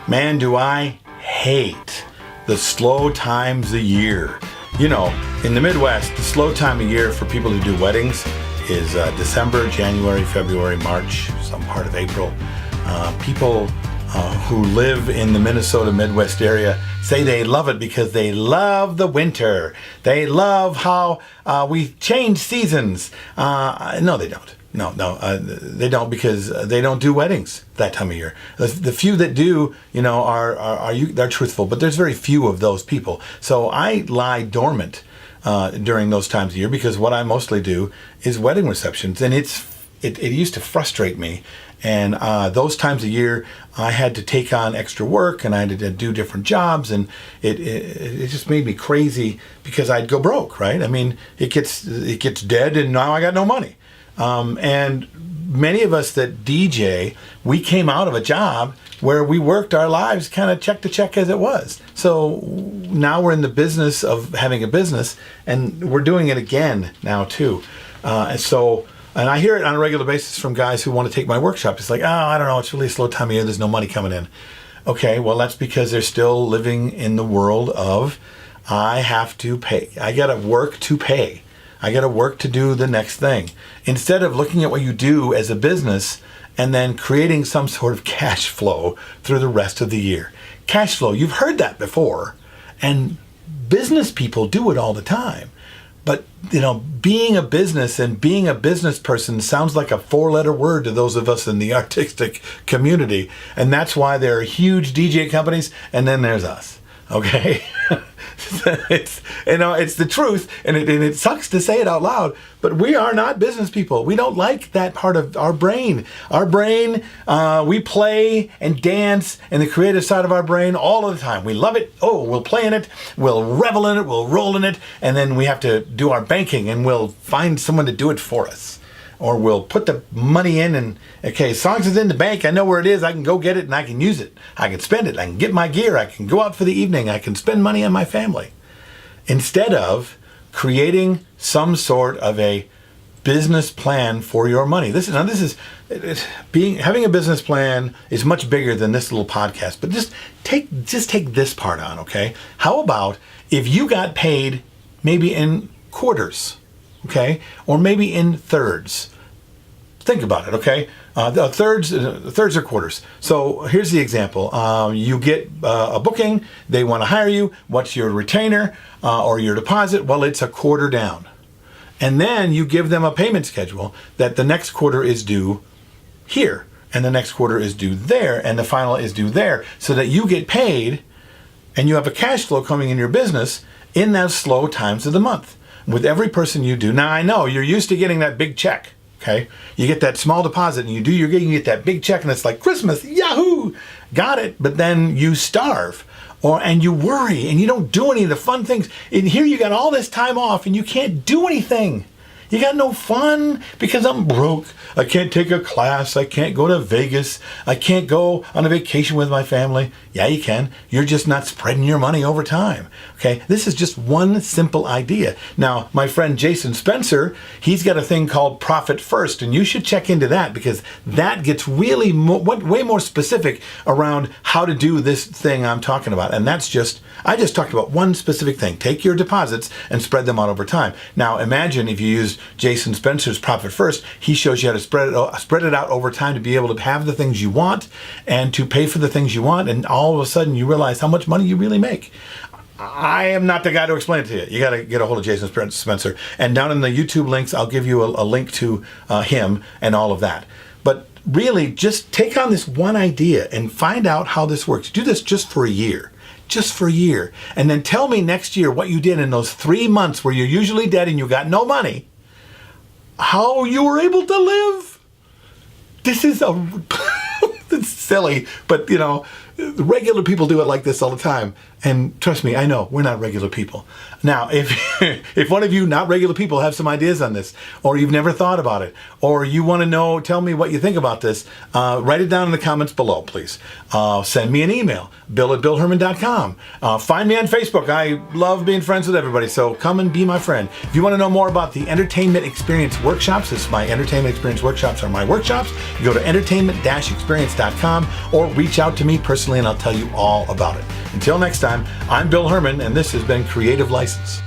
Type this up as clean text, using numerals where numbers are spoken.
Man, do I hate the slow times of year. You know, in the Midwest, the slow time of year for people who do weddings is December, January, February, March, some part of April. People who live in the Minnesota Midwest area say they love it because they love the winter. They love how we change seasons. No, they don't. No, they don't, because they don't do weddings that time of year. The few that do, you know, they're truthful, but there's very few of those people. So I lie dormant during those times of year, because what I mostly do is wedding receptions, and it used to frustrate me. And those times of year, I had to take on extra work, and I had to do different jobs, and it just made me crazy, because I'd go broke, right? I mean, it gets dead, and now I got no money. And many of us that DJ, we came out of a job where we worked our lives kind of check to check as it was. So now we're in the business of having a business, and we're doing it again now too. And I hear it on a regular basis from guys who want to take my workshop. It's like, oh, I don't know, it's really a slow time of year, there's no money coming in. Okay, well, that's because they're still living in the world of, I have to pay. I got to work to pay. I got to work to do the next thing. Instead of looking at what you do as a business and then creating some sort of cash flow through the rest of the year. Cash flow, you've heard that before, and business people do it all the time. But, you know, being a business and being a business person sounds like a four-letter word to those of us in the artistic community. And that's why there are huge DJ companies, and then there's us. Okay? It's the truth, and it sucks to say it out loud, but we are not business people. We don't like that part of our brain. Our brain, we play and dance in the creative side of our brain all of the time. We love it. Oh, we'll play in it. We'll revel in it. We'll roll in it. And then we have to do our banking, and we'll find someone to do it for us. Or we'll put the money in, and okay, as long as it's in the bank, I know where it is, I can go get it and I can use it. I can spend it, I can get my gear, I can go out for the evening, I can spend money on my family. Instead of creating some sort of a business plan for your money. Having a business plan is much bigger than this little podcast, but just take this part on, okay? How about if you got paid maybe in quarters? Okay, or maybe in thirds. Think about it. Okay, the thirds are quarters. So here's the example. You get a booking. They want to hire you. What's your retainer or your deposit? Well, it's a quarter down, and then you give them a payment schedule that the next quarter is due here, and the next quarter is due there, and the final is due there, so that you get paid, and you have a cash flow coming in your business in those slow times of the month. With every person you do. Now, I know you're used to getting that big check, okay? You get that small deposit, and you get that big check, and it's like Christmas, yahoo, got it. But then you starve, and you worry, and you don't do any of the fun things. And here you got all this time off, and you can't do anything. You got no fun because I'm broke. I can't take a class. I can't go to Vegas. I can't go on a vacation with my family. Yeah, you can. You're just not spreading your money over time. Okay, this is just one simple idea. Now, my friend Jason Spencer, he's got a thing called Profit First, and you should check into that, because that gets really way more specific around how to do this thing I'm talking about. And I just talked about one specific thing. Take your deposits and spread them out over time. Now, imagine if you use Jason Spencer's Profit First. He shows you how to spread it out over time to be able to have the things you want and to pay for the things you want, and all of a sudden you realize how much money you really make. I am not the guy to explain it to you. You got to get a hold of Jason Spencer. And down in the YouTube links, I'll give you a link to him and all of that. But really, just take on this one idea and find out how this works. Do this just for a year. Just for a year. And then tell me next year what you did in those 3 months where you're usually dead and you got no money, how you were able to live. This is it's silly, but you know, regular people do it like this all the time. And trust me, I know we're not regular people. Now, if one of you not regular people have some ideas on this, or you've never thought about it, or you want to tell me what you think about this, write it down in the comments below, please. Send me an email, bill@billherman.com. Find me on Facebook. I love being friends with everybody, so come and be my friend. If you want to know more about the Entertainment Experience Workshops, my Entertainment Experience Workshops are my workshops. You go to entertainment-experience.com. creativelicense.com or reach out to me personally and I'll tell you all about it. Until next time, I'm Bill Herman and this has been Creative License.